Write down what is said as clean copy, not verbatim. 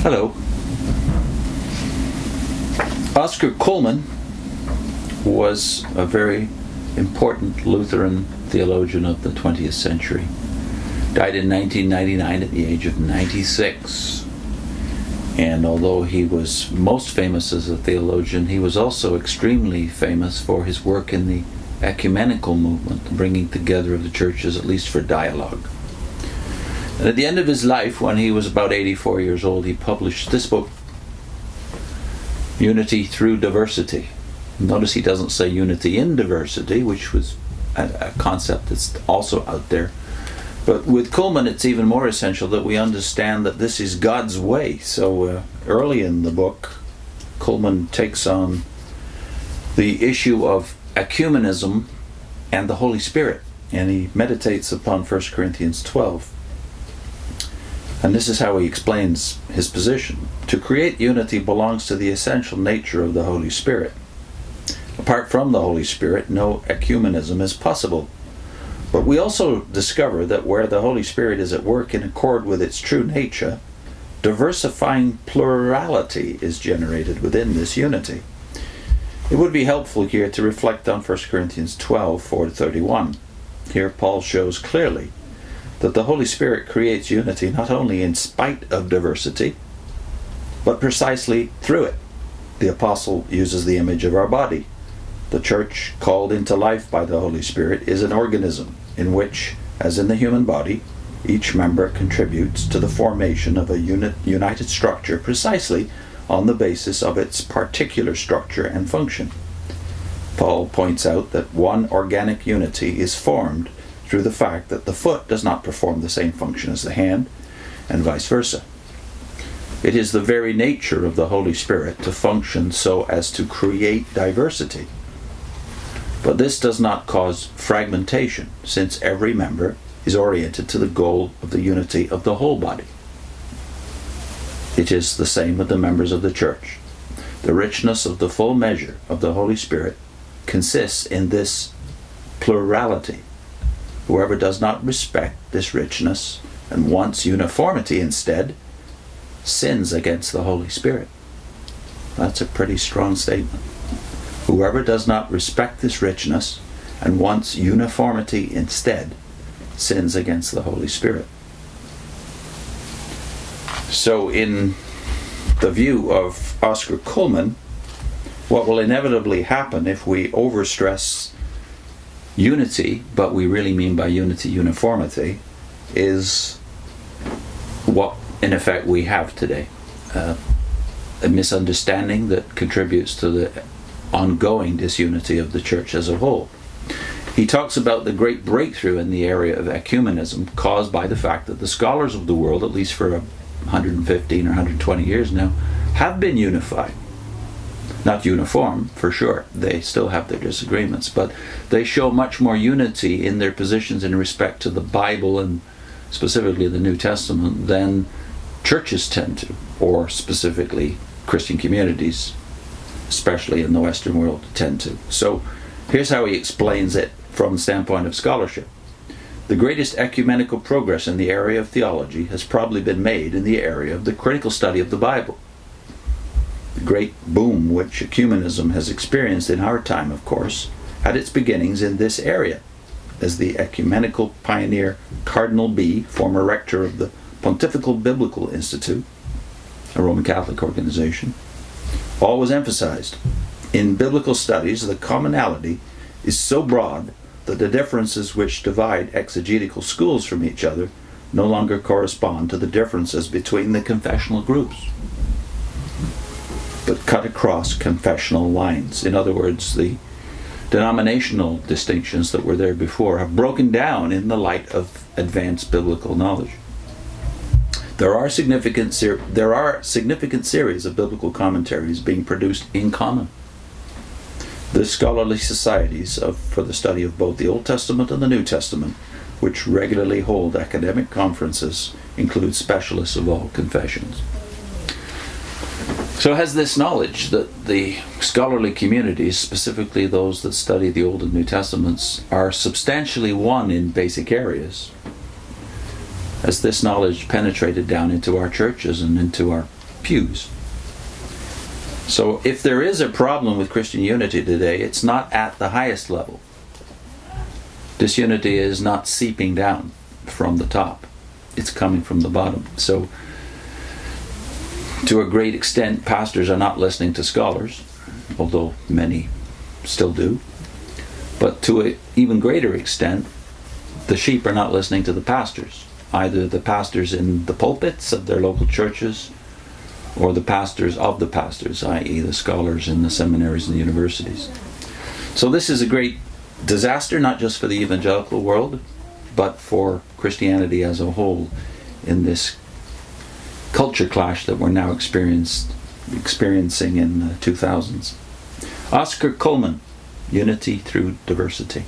Hello. Oscar Cullmann was a very important Lutheran theologian of the 20th century. Died in 1999 at the age of 96. And although he was most famous as a theologian, he was also extremely famous for his work in the ecumenical movement, the bringing together of the churches, at least for dialogue. And at the end of his life, when he was about 84 years old, he published this book, Unity Through Diversity. Notice he doesn't say unity in diversity, which was a concept that's also out there. But with Cullmann, it's even more essential that we understand that this is God's way. So early in the book, Cullmann takes on the issue of ecumenism and the Holy Spirit, and he meditates upon 1 Corinthians 12. And this is how he explains his position. To create unity belongs to the essential nature of the Holy Spirit. Apart from the Holy Spirit, no ecumenism is possible. But we also discover that where the Holy Spirit is at work in accord with its true nature, diversifying plurality is generated within this unity. It would be helpful here to reflect on 1 Corinthians 12, 4-31. Here Paul shows clearly that the Holy Spirit creates unity not only in spite of diversity, but precisely through it. The apostle uses the image of our body. The church, called into life by the Holy Spirit, is an organism in which, as in the human body, each member contributes to the formation of a united structure precisely on the basis of its particular structure and function. Paul points out that one organic unity is formed through the fact that the foot does not perform the same function as the hand, and vice versa. It is the very nature of the Holy Spirit to function so as to create diversity. But this does not cause fragmentation, since every member is oriented to the goal of the unity of the whole body. It is the same with the members of the church. The richness of the full measure of the Holy Spirit consists in this plurality. Whoever does not respect this richness and wants uniformity instead sins against the Holy Spirit. That's a pretty strong statement. Whoever does not respect this richness and wants uniformity instead sins against the Holy Spirit. So in the view of Oscar Cullmann, what will inevitably happen if we overstress unity, but we really mean by unity uniformity, is what in effect we have today. A misunderstanding that contributes to the ongoing disunity of the church as a whole. He talks about the great breakthrough in the area of ecumenism caused by the fact that the scholars of the world, at least for 115 or 120 years now, have been unified. Not uniform, for sure. They still have their disagreements, but they show much more unity in their positions in respect to the Bible and specifically the New Testament than churches tend to, or specifically Christian communities, especially in the Western world, tend to. So here's how he explains it from the standpoint of scholarship. The greatest ecumenical progress in the area of theology has probably been made in the area of the critical study of the Bible. The great boom which ecumenism has experienced in our time, of course, had its beginnings in this area, as the ecumenical pioneer Cardinal B, former rector of the Pontifical Biblical Institute, a Roman Catholic organization, always emphasized. In biblical studies, the commonality is so broad that the differences which divide exegetical schools from each other no longer correspond to the differences between the confessional groups, but cut across confessional lines. In other words, the denominational distinctions that were there before have broken down in the light of advanced biblical knowledge. There are significant series of biblical commentaries being produced in common. The scholarly societies for the study of both the Old Testament and the New Testament, which regularly hold academic conferences, include specialists of all confessions. So has this knowledge that the scholarly communities, specifically those that study the Old and New Testaments, are substantially one in basic areas, has this knowledge penetrated down into our churches and into our pews. So if there is a problem with Christian unity today, it's not at the highest level. Disunity is not seeping down from the top. It's coming from the bottom. So to a great extent, pastors are not listening to scholars, although many still do. But to an even greater extent, the sheep are not listening to the pastors, either the pastors in the pulpits of their local churches or the pastors of the pastors, i.e. the scholars in the seminaries and the universities. So this is a great disaster, not just for the evangelical world, but for Christianity as a whole in this culture clash that we're now experiencing in the 2000s. Oscar Cullmann, Unity Through Diversity.